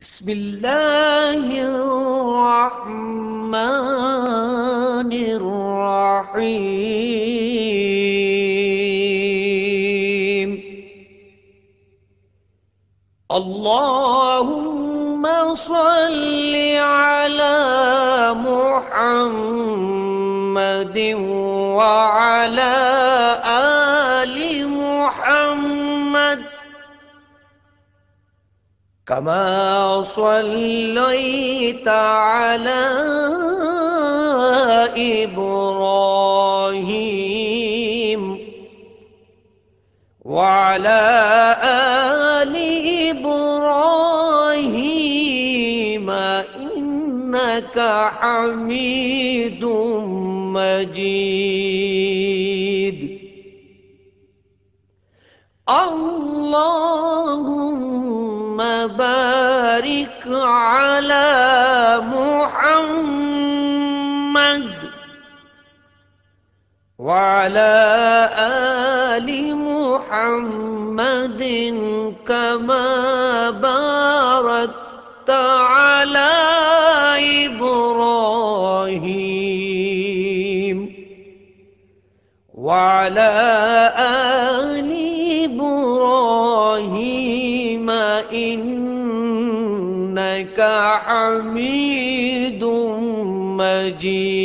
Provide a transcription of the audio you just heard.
بسم الله الرحمن الرحيم. اللهم صل على محمد وعلى آل محمد كما صليت على إبراهيم وعلى آل إبراهيم إنك حميد مجيد. اللهم بارك على محمد وعلى آل محمد كما باركت على إبراهيم وعلى آل إبراهيم إنك حميد مجيد.